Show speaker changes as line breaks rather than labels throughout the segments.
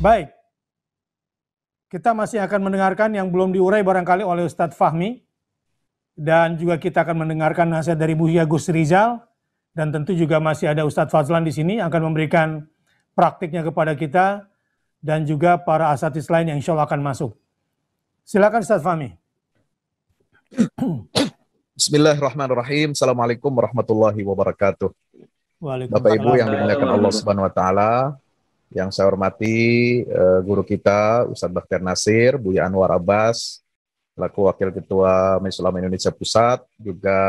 Baik, kita masih akan mendengarkan yang belum diurai barangkali oleh Ustadz Fahmi, dan juga kita akan mendengarkan nasihat dari Buya Gus Rizal, dan tentu juga masih ada Ustadz Fazlan di sini akan memberikan praktiknya kepada kita, dan juga para asatidz lain yang insya Allah akan masuk. Silakan Ustadz Fahmi.
Bismillahirrahmanirrahim. Assalamualaikum warahmatullahi wabarakatuh. Bapak Ibu yang dimuliakan Allah Subhanahu wa taala, yang saya hormati guru kita Ustadz Bakhtiar Nasir, Buya Anwar Abbas, selaku Wakil Ketua Majelis Ulama Indonesia Pusat, juga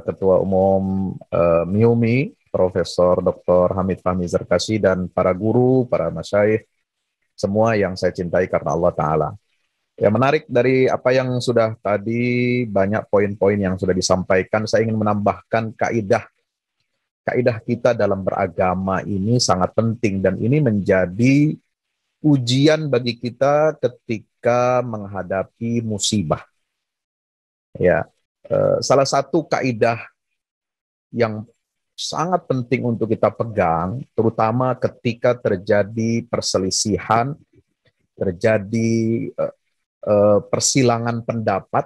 Ketua Umum MIUMI, Profesor Dr. Hamid Fahmi Zarkasi, dan para guru, para masyayikh, semua yang saya cintai karena Allah Ta'ala. Ya, menarik dari apa yang sudah tadi, banyak poin-poin yang sudah disampaikan. Saya ingin menambahkan kaidah kita dalam beragama ini sangat penting, dan ini menjadi ujian bagi kita ketika menghadapi musibah. Ya, salah satu kaidah yang sangat penting untuk kita pegang, terutama ketika terjadi perselisihan, terjadi persilangan pendapat,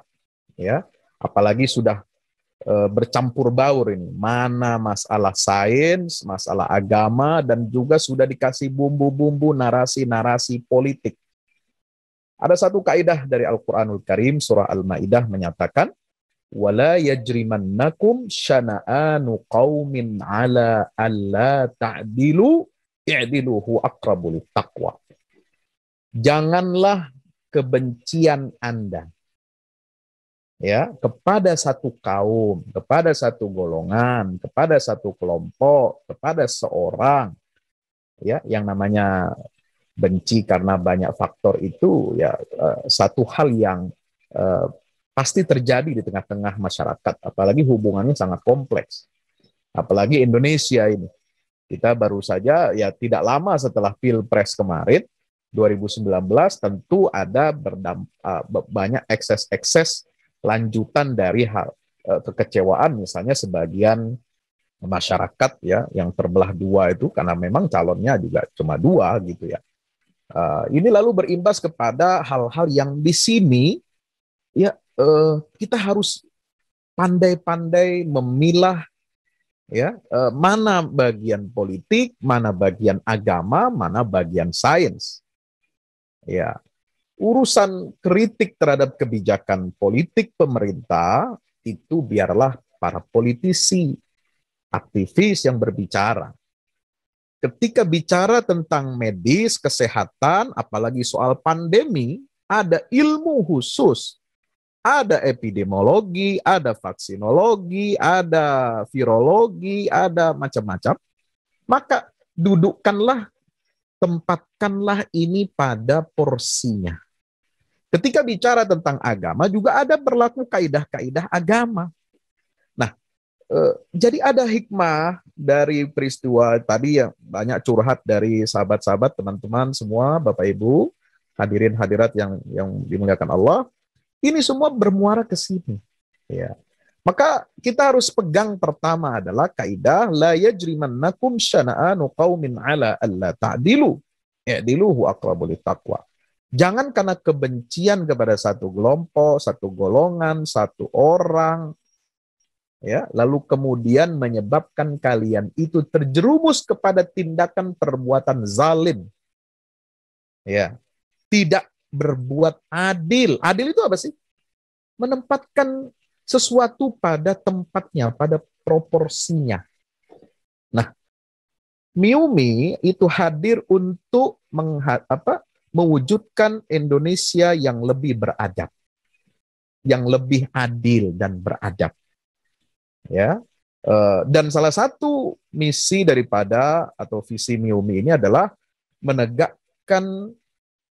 ya, apalagi sudah bercampur baur ini, mana masalah sains, masalah agama, dan juga sudah dikasih bumbu-bumbu narasi-narasi politik. Ada satu kaidah dari Al-Quranul Karim, surah Al-Ma'idah menyatakan, وَلَا يَجْرِمَنَّكُمْ شَنَآنُ قَوْمٍ عَلَىٰ أَلَّا تَعْدِلُوا اعْدِلُوا هُوَ أَقْرَبُ لِلتَّقْوَى. Janganlah kebencian Anda, ya, kepada satu kaum, kepada satu golongan, kepada satu kelompok, kepada seorang, ya, yang namanya benci karena banyak faktor itu, ya, satu hal yang pasti terjadi di tengah-tengah masyarakat, apalagi hubungannya sangat kompleks, apalagi Indonesia ini. Kita baru saja, ya, tidak lama setelah Pilpres kemarin 2019, tentu ada banyak ekses-ekses lanjutan dari hal kekecewaan, misalnya sebagian masyarakat, ya, yang terbelah dua itu karena memang calonnya juga cuma dua gitu, ya. Ini lalu berimbas kepada hal-hal yang di sini, ya, kita harus pandai-pandai memilah, ya, mana bagian politik, mana bagian agama, mana bagian sains. Ya, urusan kritik terhadap kebijakan politik pemerintah itu biarlah para politisi, aktivis yang berbicara. Ketika bicara tentang medis, kesehatan, apalagi soal pandemi, ada ilmu khusus, ada epidemiologi, ada vaksinologi, ada virologi, ada macam-macam. Maka dudukkanlah, tempatkanlah ini pada porsinya. Ketika bicara tentang agama juga ada berlaku kaidah-kaidah agama. Nah, jadi ada hikmah dari peristiwa tadi yang banyak curhat dari sahabat-sahabat, teman-teman semua, Bapak Ibu, hadirin hadirat yang dimuliakan Allah. Ini semua bermuara ke sini. Ya. Maka kita harus pegang pertama adalah kaidah la yajrimannakum syana'anu qaumin ala alla ta'dilu. I'dilu huwa aqrabu littaqwa. Jangan karena kebencian kepada satu kelompok, satu golongan, satu orang, ya, lalu kemudian menyebabkan kalian itu terjerumus kepada tindakan perbuatan zalim. Ya. Tidak berbuat adil. Adil itu apa sih? Menempatkan sesuatu pada tempatnya, pada proporsinya. Nah, MIUMI itu hadir untuk mewujudkan Indonesia yang lebih beradab, yang lebih adil dan beradab. Ya, dan salah satu misi daripada atau visi MIUMI ini adalah menegakkan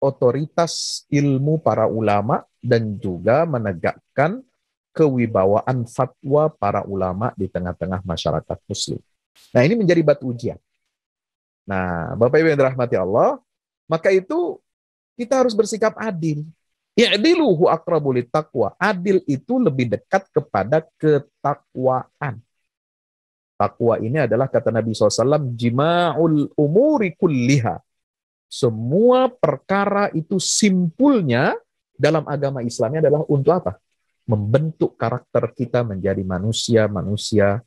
otoritas ilmu para ulama dan juga menegakkan kewibawaan fatwa para ulama di tengah-tengah masyarakat muslim. Nah, ini menjadi batu ujian. Nah, Bapak Ibu yang dirahmati Allah, maka itu kita harus bersikap adil. Ya'diluhu aqrabu littaqwa. Adil itu lebih dekat kepada ketakwaan. Takwa ini adalah kata Nabi SAW, jima'ul umuri kulliha. Semua perkara itu simpulnya dalam agama Islamnya adalah untuk apa? Membentuk karakter kita menjadi manusia-manusia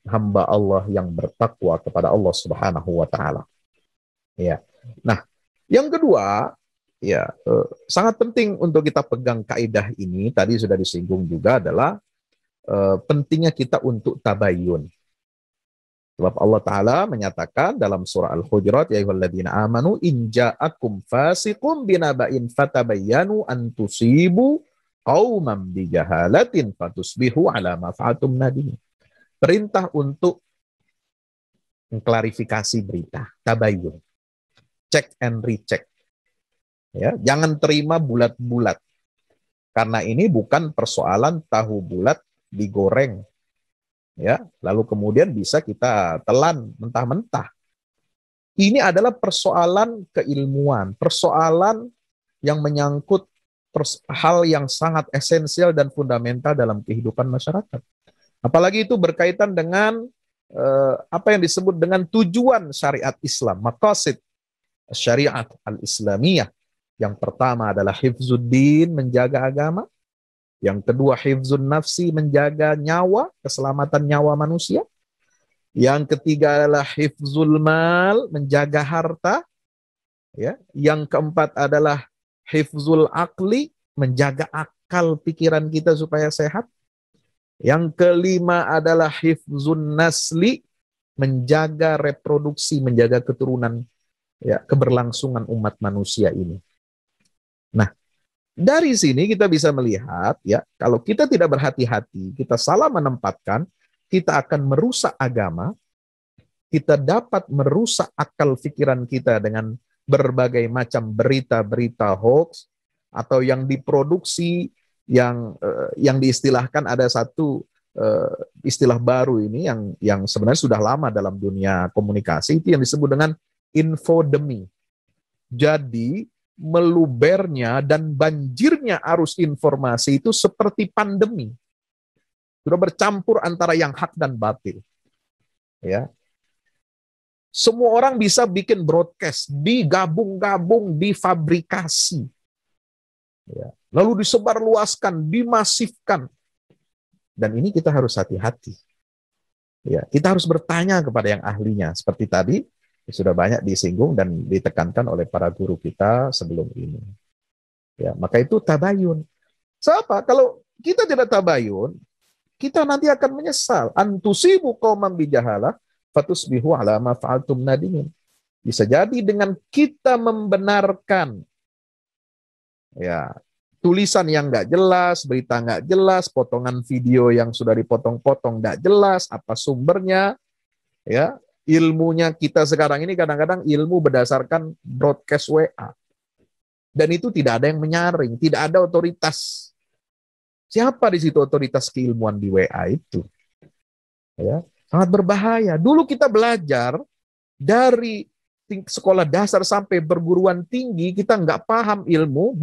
hamba Allah yang bertakwa kepada Allah Subhanahu wa taala. Ya. Nah, yang kedua, ya, sangat penting untuk kita pegang kaidah ini, tadi sudah disinggung juga, adalah pentingnya kita untuk tabayun. Sebab Allah Ta'ala menyatakan dalam surah Al-Hujurat, ya ayyuhalladzina amanu in ja'akum fasiqum binaba'in fatabayyanu an tusibu qauman bijahalatin fatusbihu ala ma fa'altum nadimin. Perintah untuk mengklarifikasi berita, tabayyun. Check and recheck. Ya, jangan terima bulat-bulat. Karena ini bukan persoalan tahu bulat digoreng, ya, lalu kemudian bisa kita telan mentah-mentah. Ini adalah persoalan keilmuan, persoalan yang menyangkut hal yang sangat esensial dan fundamental dalam kehidupan masyarakat. Apalagi itu berkaitan dengan apa yang disebut dengan tujuan syariat Islam, maqasid syariat al-Islamiyah. Yang pertama adalah hifzuddin, menjaga agama. Yang kedua, hifzun nafsi, menjaga nyawa, keselamatan nyawa manusia. Yang ketiga adalah hifzul mal, menjaga harta. Ya. Yang keempat adalah hifzul akli, menjaga akal pikiran kita supaya sehat. Yang kelima adalah hifzun nasli, menjaga reproduksi, menjaga keturunan, ya, keberlangsungan umat manusia ini. Nah, dari sini kita bisa melihat, ya, kalau kita tidak berhati-hati, kita salah menempatkan, kita akan merusak agama, kita dapat merusak akal pikiran kita dengan berbagai macam berita-berita hoax atau yang diproduksi, yang diistilahkan, ada satu istilah baru ini yang sebenarnya sudah lama dalam dunia komunikasi, itu yang disebut dengan infodemi. Jadi melubernya dan banjirnya arus informasi itu seperti pandemi. Sudah bercampur antara yang hak dan batil. Ya. Semua orang bisa bikin broadcast, digabung-gabung, difabrikasi. Ya. Lalu disebarluaskan, dimasifkan. Dan ini kita harus hati-hati. Ya, kita harus bertanya kepada yang ahlinya. Seperti tadi, sudah banyak disinggung dan ditekankan oleh para guru kita sebelum ini. Ya, maka itu tabayun. Siapa? Kalau kita tidak tabayun, kita nanti akan menyesal. Antusibu qauman bijahalah fatusbihu ala ma fa'altum nadimin. Bisa jadi dengan kita membenarkan, ya, tulisan yang nggak jelas, berita nggak jelas, potongan video yang sudah dipotong-potong nggak jelas, apa sumbernya, ya. Ilmunya kita sekarang ini kadang-kadang ilmu berdasarkan broadcast WA. Dan itu tidak ada yang menyaring, tidak ada otoritas. Siapa di situ otoritas keilmuan di WA itu? Ya, sangat berbahaya. Dulu kita belajar dari sekolah dasar sampai perguruan tinggi, kita nggak paham ilmu,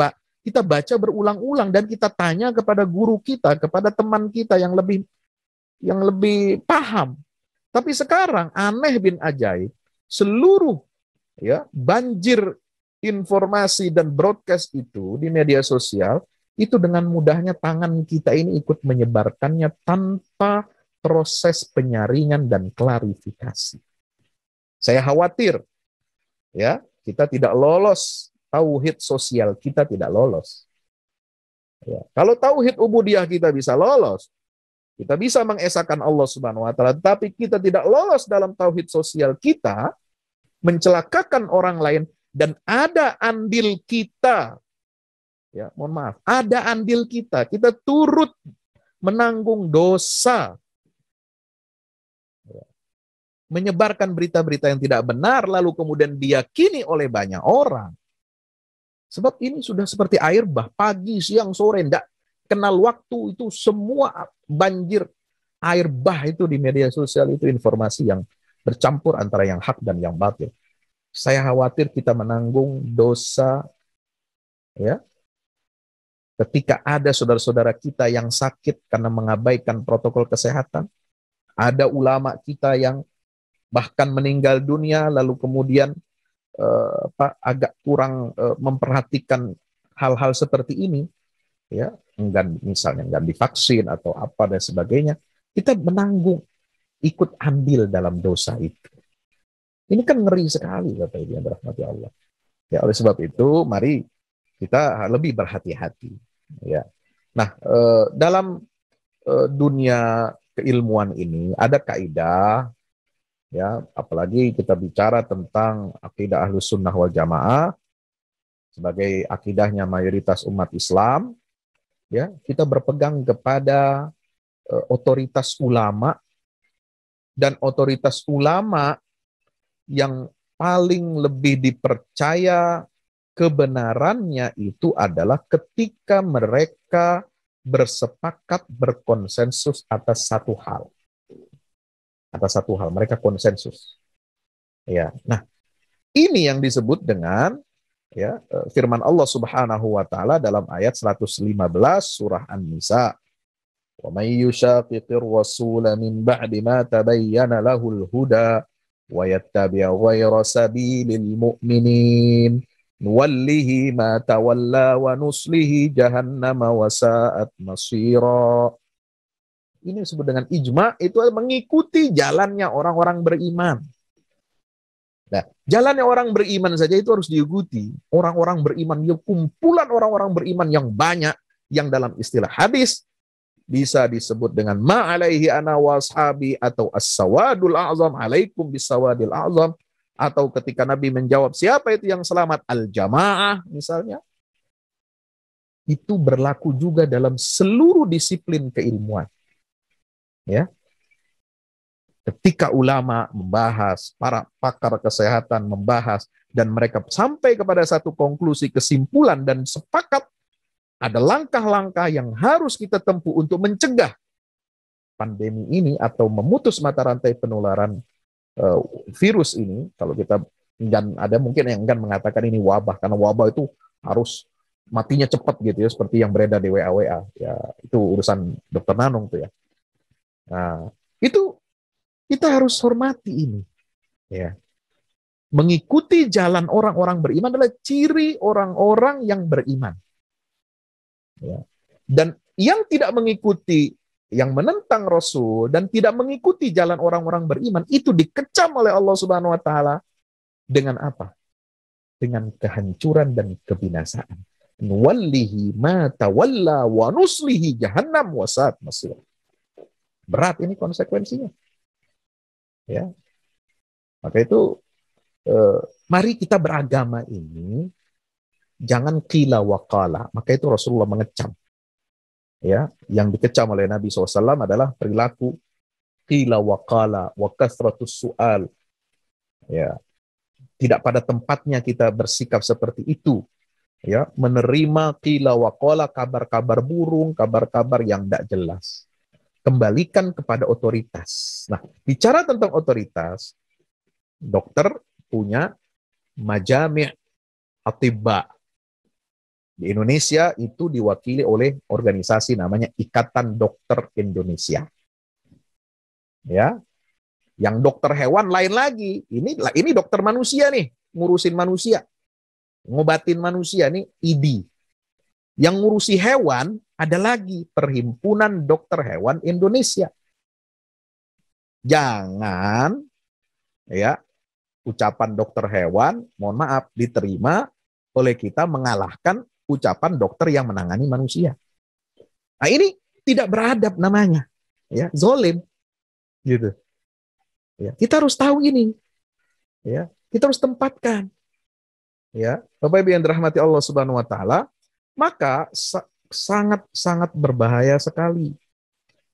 kita baca berulang-ulang dan kita tanya kepada guru kita, kepada teman kita yang lebih paham. Tapi sekarang aneh bin ajaib, seluruh, ya, banjir informasi dan broadcast itu di media sosial, itu dengan mudahnya tangan kita ini ikut menyebarkannya tanpa proses penyaringan dan klarifikasi. Saya khawatir, ya, kita tidak lolos, tauhid sosial kita tidak lolos. Ya, kalau tauhid ubudiyah kita bisa lolos, kita bisa mengesahkan Allah Subhanahu wa taala, tapi kita tidak lolos dalam tauhid sosial kita, mencelakakan orang lain, dan ada andil kita. Ya, mohon maaf, ada andil kita. Kita turut menanggung dosa. Ya. Menyebarkan berita-berita yang tidak benar, lalu kemudian diyakini oleh banyak orang. Sebab ini sudah seperti air bah, pagi, siang, sore, tidak kenal waktu, itu semua banjir air bah itu di media sosial, itu informasi yang bercampur antara yang hak dan yang batil. Saya khawatir kita menanggung dosa, ya, ketika ada saudara-saudara kita yang sakit karena mengabaikan protokol kesehatan, ada ulama kita yang bahkan meninggal dunia, lalu kemudian agak kurang memperhatikan hal-hal seperti ini, ya, misalnya enggan divaksin atau apa dan sebagainya, kita menanggung, ikut andil dalam dosa itu. Ini kan ngeri sekali, Bapak Ibu yang dirahmati Allah. Ya, oleh sebab itu, mari kita lebih berhati-hati. Ya. Nah, dalam dunia keilmuan ini ada kaidah, ya, apalagi kita bicara tentang akidah Ahlus Sunnah wal Jamaah sebagai akidahnya mayoritas umat Islam, ya, kita berpegang kepada otoritas ulama, dan otoritas ulama yang paling lebih dipercaya kebenarannya itu adalah ketika mereka bersepakat, berkonsensus atas satu hal. Atas satu hal, mereka konsensus. Ya. Nah, ini yang disebut dengan, ya, firman Allah Subhanahu wa taala dalam ayat 115 surah An-Nisa. Wa may yushaqiqir rasula min ba'di ma tabayyana lahul huda wa yattabi' ghayra sabilil mu'minin nuwallihi ma tawalla wa nuslihi jahannama wa sa'at masira. Ini disebut dengan ijma, itu mengikuti jalannya orang-orang beriman. Nah, jalannya orang beriman saja itu harus diikuti. Orang-orang beriman, kumpulan orang-orang beriman yang banyak, yang dalam istilah hadis bisa disebut dengan ma'alaihi ana washabi atau as-sawadul a'zam, alaikum bis-sawadil a'zam, atau ketika Nabi menjawab siapa itu yang selamat, al-jamaah misalnya. Itu berlaku juga dalam seluruh disiplin keilmuan. Ya. Ketika ulama membahas, para pakar kesehatan membahas, dan mereka sampai kepada satu konklusi, kesimpulan, dan sepakat ada langkah-langkah yang harus kita tempuh untuk mencegah pandemi ini atau memutus mata rantai penularan virus ini. Kalau kita enggan, ada mungkin yang enggan mengatakan ini wabah, karena wabah itu harus matinya cepat gitu ya, seperti yang beredar di WA. Ya, itu urusan Dokter Nanung tuh ya. Nah, itu kita harus hormati ini. Ya. Mengikuti jalan orang-orang beriman adalah ciri orang-orang yang beriman. Ya. Dan yang tidak mengikuti, yang menentang Rasul dan tidak mengikuti jalan orang-orang beriman, itu dikecam oleh Allah Subhanahu wa taala dengan apa? Dengan kehancuran dan kebinasaan. Nuwallihi ma tawalla wa nuslihi jahannam wa sa'at masir. Berat ini konsekuensinya. Ya. Maka itu mari kita beragama ini jangan qila wa qala. Maka itu Rasulullah mengecam. Ya, yang dikecam oleh Nabi SAW adalah perilaku qila wa qala wa kathratus su'al. Ya. Tidak pada tempatnya kita bersikap seperti itu. Ya, menerima qila wa qala, kabar-kabar burung, kabar-kabar yang tidak jelas. Kembalikan kepada otoritas. Nah, bicara tentang otoritas, dokter punya majami' atibba. Di Indonesia itu diwakili oleh organisasi namanya Ikatan Dokter Indonesia. Ya, yang dokter hewan lain lagi. Ini dokter manusia nih, ngurusin manusia, ngobatin manusia nih, ID. Yang ngurusi hewan ada lagi Perhimpunan Dokter Hewan Indonesia. Jangan ya ucapan dokter hewan, mohon maaf, diterima oleh kita mengalahkan ucapan dokter yang menangani manusia. Nah, ini tidak beradab namanya, ya, zolim, gitu. Ya, kita harus tahu ini, ya, kita harus tempatkan, ya, Bapak Ibu yang dirahmati Allah Subhanahu Wa Taala, maka sangat berbahaya sekali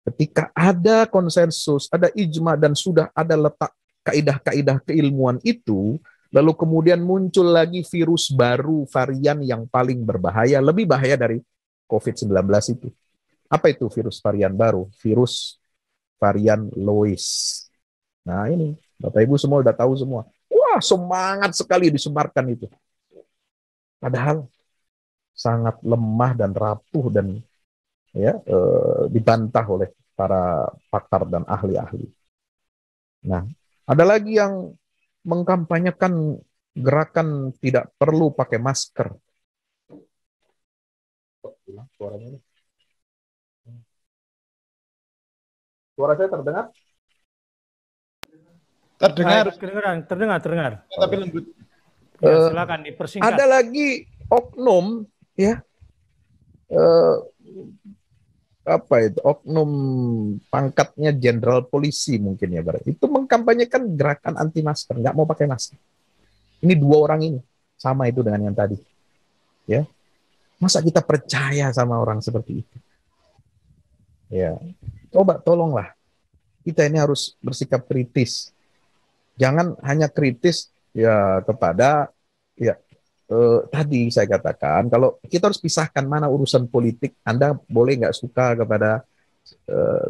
ketika ada konsensus, ada ijma, dan sudah ada letak kaidah-kaidah keilmuan itu, lalu kemudian muncul lagi virus baru, varian yang paling berbahaya, lebih bahaya dari COVID-19 itu. Apa itu virus varian baru? Virus varian Lois. Nah ini, Bapak Ibu semua udah tahu semua. Wah, semangat sekali disebarkan itu. Padahal sangat lemah dan rapuh dan ya dibantah oleh para pakar dan ahli-ahli. Nah, ada lagi yang mengkampanyekan gerakan tidak perlu pakai masker. Suaranya. Suara saya terdengar?
Terdengar,
Terdengar.
tapi lembut.
Ya, silakan dipersingkat.
Ada lagi oknum, ya, apa itu, oknum pangkatnya jenderal polisi mungkin ya, Bar. Itu mengkampanyekan gerakan anti masker, nggak mau pakai masker. Ini dua orang ini, sama itu dengan yang tadi. Ya, masa kita percaya sama orang seperti itu? Ya, coba tolonglah. Kita ini harus bersikap kritis. Jangan hanya kritis ya kepada ya tadi saya katakan, kalau kita harus pisahkan mana urusan politik. Anda boleh nggak suka kepada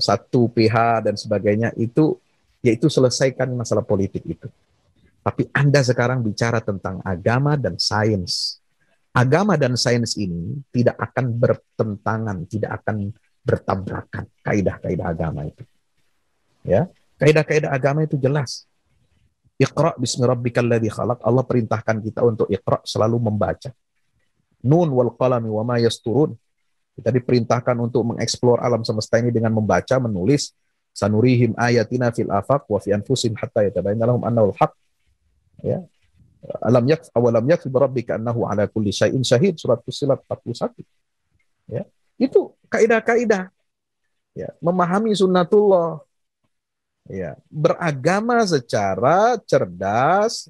satu pihak dan sebagainya, itu yaitu selesaikan masalah politik itu. Tapi Anda sekarang bicara tentang agama dan sains. Agama dan sains ini tidak akan bertentangan, tidak akan bertabrakan. Kaidah-kaidah agama itu, ya, kaidah-kaidah agama itu jelas. Iqra bismi rabbikal ladzi khalaq. Allah perintahkan kita untuk iqra, selalu membaca. Nun wal qalami wa ma yasturun. Kita diperintahkan untuk mengeksplor alam semesta ini dengan membaca, menulis. Sanurihim ayatina fil afaq wa fi anfusihim hatta yatabayyana lahum annahu al-haq. Ya. Awalam yakfi birabbika annahu ala kulli syai'in syahid, surat Fussilat 41. Ya. Itu kaidah-kaidah. Ya, memahami sunnatullah. Ya, beragama secara cerdas,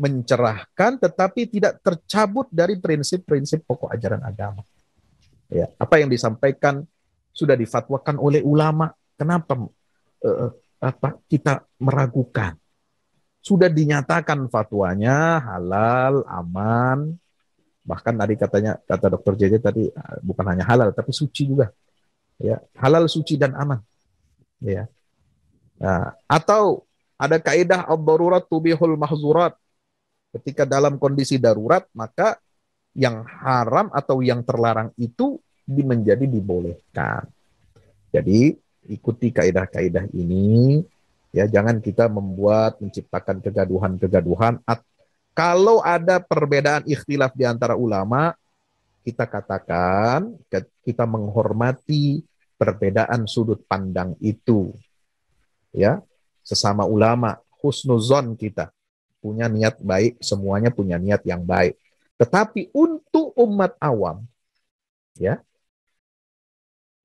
mencerahkan, tetapi tidak tercabut dari prinsip-prinsip pokok ajaran agama. Ya, apa yang disampaikan sudah difatwakan oleh ulama. Kenapa kita meragukan? Sudah dinyatakan fatwanya halal, aman. Bahkan tadi kata Dr. JJ tadi, bukan hanya halal, tapi suci juga. Ya, halal, suci dan aman. Ya. Nah, atau ada kaidah ad-darurat tubihul mahzurat. Ketika dalam kondisi darurat, maka yang haram atau yang terlarang itu menjadi dibolehkan. Jadi ikuti kaidah-kaidah ini, ya, jangan kita menciptakan kegaduhan-kegaduhan. Kalau ada perbedaan ikhtilaf di antara ulama, kita katakan kita menghormati perbedaan sudut pandang itu. Ya, sesama ulama, husnuzon, kita punya niat baik, semuanya punya niat yang baik. Tetapi untuk umat awam, ya,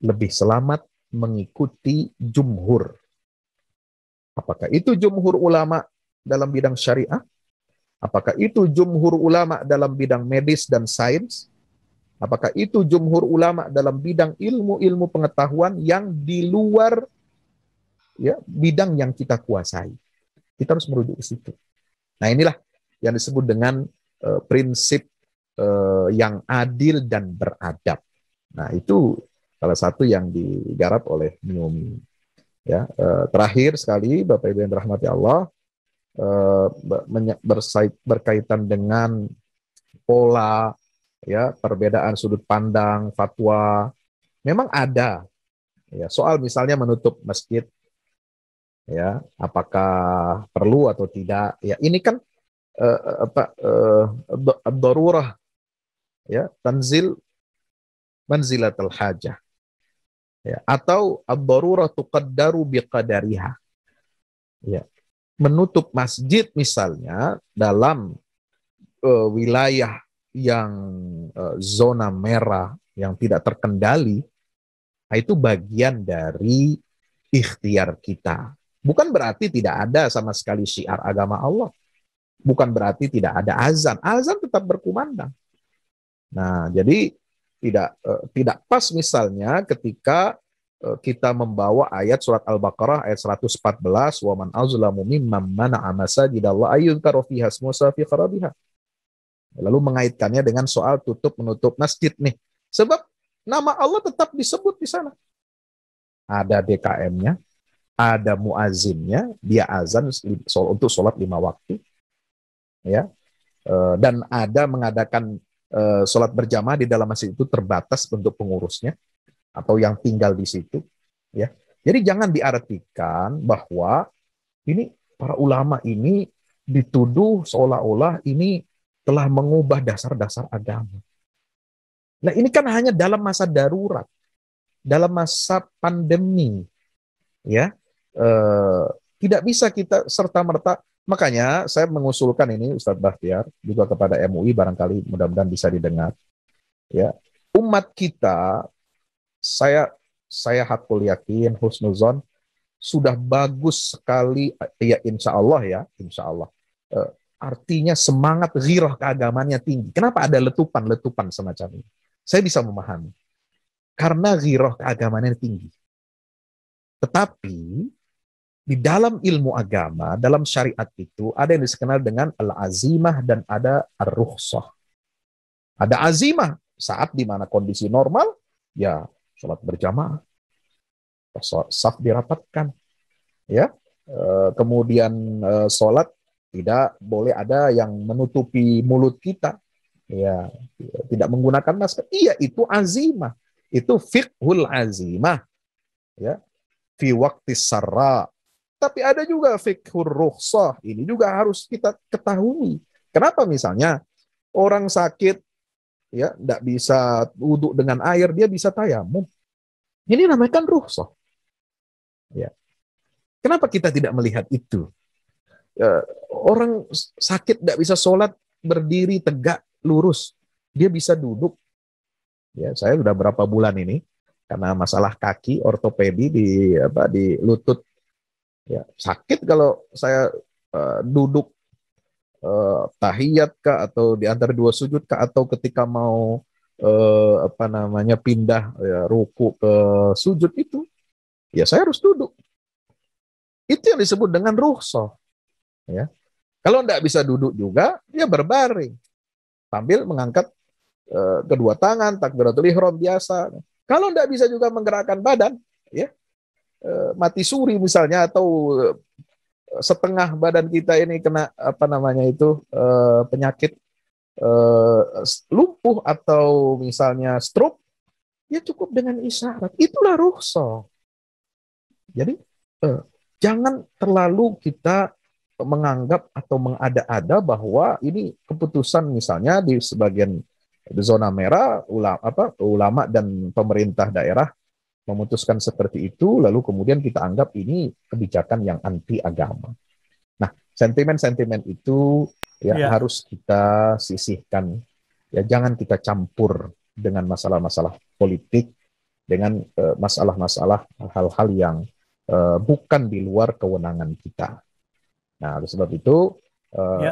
lebih selamat mengikuti jumhur. Apakah itu jumhur ulama dalam bidang syariah? Apakah itu jumhur ulama dalam bidang medis dan sains? Apakah itu jumhur ulama dalam bidang ilmu-ilmu pengetahuan yang di luar, ya, bidang yang kita kuasai? Kita harus merujuk ke situ. Nah, inilah yang disebut dengan prinsip yang adil dan beradab. Nah, itu salah satu yang digarap oleh Niomi. Ya, terakhir sekali, Bapak Ibu yang dirahmati Allah, berkaitan dengan pola, ya, perbedaan sudut pandang, fatwa, memang ada. Ya, soal misalnya menutup masjid, ya, apakah perlu atau tidak? Ya, ini kan ad-darurah, ya, tanzil manzilatul hajah, ya, atau ad-darurah tuqaddaru biqadariha. Ya, menutup masjid misalnya dalam wilayah yang zona merah yang tidak terkendali, nah, itu bagian dari ikhtiar kita. Bukan berarti tidak ada sama sekali syiar agama Allah. Bukan berarti tidak ada azan. Azan tetap berkumandang. Nah, jadi tidak pas misalnya ketika kita membawa ayat surat Al-Baqarah ayat 114, wa man azlamu mimman mana'a masajidallah ayyuzkara fiha ismuhu fi kharabiha. Lalu mengaitkannya dengan soal tutup menutup masjid nih. Sebab nama Allah tetap disebut di sana. Ada DKM-nya, ada muazinnya, dia azan untuk sholat 5 waktu, ya, dan ada mengadakan sholat berjamaah di dalam masjid itu terbatas untuk pengurusnya atau yang tinggal di situ, ya. Jadi jangan diartikan bahwa ini para ulama ini dituduh seolah-olah ini telah mengubah dasar-dasar agama. Nah, ini kan hanya dalam masa darurat, dalam masa pandemi, ya. Tidak bisa kita serta-merta. Makanya saya mengusulkan ini, Ustadz Bahtiar, juga kepada MUI, barangkali mudah-mudahan bisa didengar. Ya, umat kita, saya hakul yakin, husnuzon, sudah bagus sekali, ya insya Allah ya, insya Allah. Artinya semangat ghirah keagamannya tinggi. Kenapa ada letupan-letupan semacam ini? Saya bisa memahami. Karena ghirah keagamannya tinggi. Tetapi di dalam ilmu agama, dalam syariat itu ada yang dikenal dengan al-azimah dan ada ar-rukhsah. Ada azimah saat di mana kondisi normal, ya sholat berjamaah, saf dirapatkan, ya. Kemudian sholat tidak boleh ada yang menutupi mulut kita, ya, tidak menggunakan masker. Iya, itu azimah, itu fiqhul azimah, ya, fi waqti sarra. Tapi ada juga fiqhur rukhsah. Ini juga harus kita ketahui. Kenapa misalnya orang sakit, ya, tidak bisa wudhu dengan air, dia bisa tayamum. Ini namanya kan rukhsah. Ya. Kenapa kita tidak melihat itu? Orang sakit tidak bisa sholat berdiri tegak lurus, dia bisa duduk. Ya, saya sudah berapa bulan ini karena masalah kaki ortopedi di lutut. Ya, sakit kalau saya duduk tahiyat kah, atau di antara dua sujud kah, atau ketika mau pindah, ya, ruku ke sujud itu, ya saya harus duduk. Itu yang disebut dengan rukhsah. Ya. Kalau tidak bisa duduk juga, dia berbaring sambil mengangkat kedua tangan, takbiratul ihram biasa. Kalau tidak bisa juga menggerakkan badan, ya, mati suri misalnya, atau setengah badan kita ini kena penyakit lumpuh atau misalnya stroke, ya cukup dengan isyarat. Itulah rukhsah. Jadi jangan terlalu kita menganggap atau mengada-ada bahwa ini keputusan misalnya di sebagian zona merah, ulama dan pemerintah daerah memutuskan seperti itu, lalu kemudian kita anggap ini kebijakan yang anti agama. Nah, sentimen-sentimen itu ya harus kita sisihkan. Ya, jangan kita campur dengan masalah-masalah politik, dengan masalah-masalah hal-hal yang bukan di luar kewenangan kita. Nah, oleh sebab itu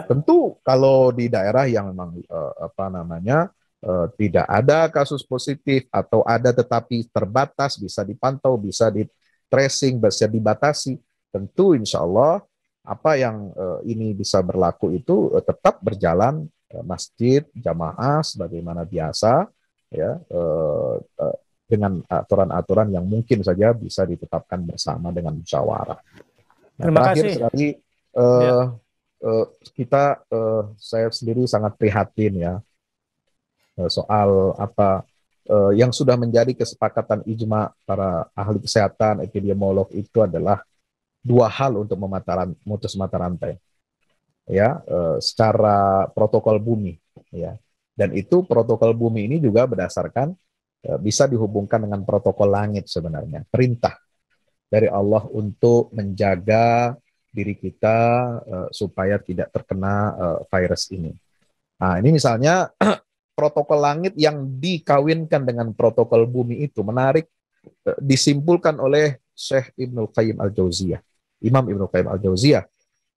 tentu kalau di daerah yang memang tidak ada kasus positif atau ada tetapi terbatas, bisa dipantau, bisa di tracing, bisa dibatasi, tentu insya Allah apa yang ini bisa berlaku itu tetap berjalan, masjid, jamaah sebagaimana biasa, ya, dengan aturan-aturan yang mungkin saja bisa ditetapkan bersama dengan musyawarah. Nah,
terima
terakhir
kasih.
sekali saya sendiri sangat prihatin ya soal yang sudah menjadi kesepakatan ijma para ahli kesehatan, epidemiolog, itu adalah dua hal untuk memutus mata rantai, ya, secara protokol bumi, ya, dan itu protokol bumi ini juga berdasarkan bisa dihubungkan dengan protokol langit sebenarnya, perintah dari Allah untuk menjaga diri kita supaya tidak terkena virus ini. Nah, ini misalnya protokol langit yang dikawinkan dengan protokol bumi itu menarik, disimpulkan oleh Syekh Ibnul Qayyim Al-Jauziyah, Imam Ibnul Qayyim Al-Jauziyah.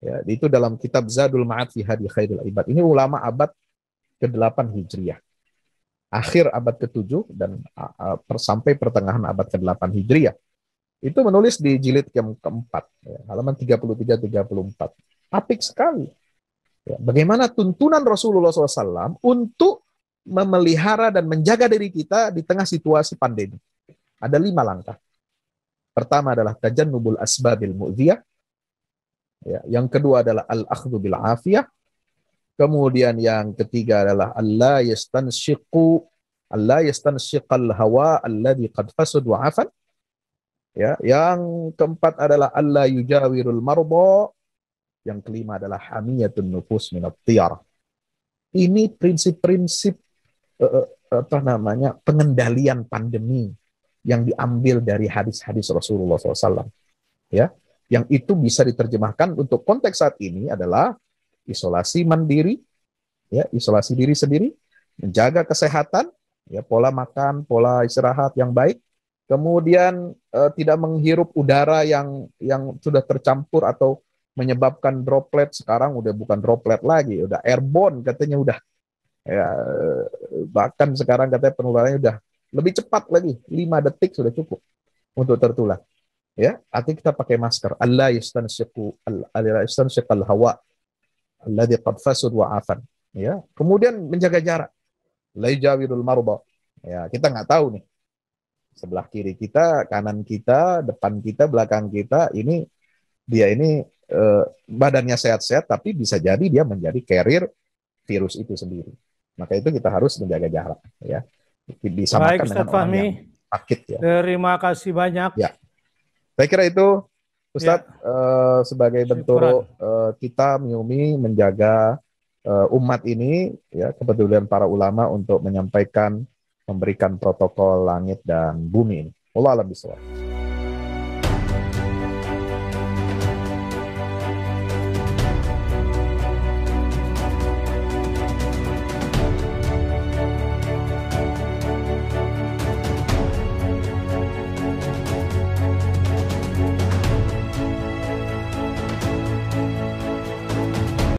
Ya, itu dalam kitab Zadul Ma'ad fi Hadi Khairil Ibad. Ini ulama abad ke-8 Hijriah. Akhir abad ke-7 dan sampai pertengahan abad ke-8 Hijriah. Itu menulis di jilid yang keempat, ya, halaman 33-34. Apik sekali. Ya, bagaimana tuntunan Rasulullah SAW untuk memelihara dan menjaga diri kita di tengah situasi pandemi. Ada 5 langkah. Pertama adalah tajannubul asbabil mu'dhiyah. Ya, yang kedua adalah al-akhdhu bil afiyah. Kemudian yang ketiga adalah alla yastanshiqal hawa alladhi qad fasad wa afan. Ya, yang keempat adalah alla yujawirul marba Yang kelima adalah hamiyatun nufus minat tiyar. Ini prinsip-prinsip pengendalian pandemi yang diambil dari hadis-hadis Rasulullah SAW. Ya, yang itu bisa diterjemahkan untuk konteks saat ini adalah isolasi mandiri, ya, isolasi diri sendiri, menjaga kesehatan, ya, pola makan, pola istirahat yang baik, kemudian tidak menghirup udara yang sudah tercampur atau menyebabkan droplet. Sekarang udah bukan droplet lagi, udah airborne katanya, udah ya, bahkan sekarang katanya penularannya udah lebih cepat lagi, 5 detik sudah cukup untuk tertular. Ya, artinya kita pakai masker. Allah yastansiqal hawa alladhi qad fasud wa afan. Ya, kemudian menjaga jarak. La yajawirul marba. Ya, kita nggak tahu nih. Sebelah kiri kita, kanan kita, depan kita, belakang kita, ini dia ini badannya sehat-sehat, tapi bisa jadi dia menjadi carrier virus itu sendiri. Maka itu kita harus menjaga jarak. Ya, disamakan
Baik,
dengan
Ustadz
orang
Fahmi.
yang sakit. Ya.
Terima kasih banyak.
Ya. Saya kira itu, Ustadz, sebagai bentuk kita MIUMI menjaga umat ini, ya, kepedulian para ulama untuk menyampaikan, memberikan protokol langit dan bumi ini. Wallahu a'lam bishawab.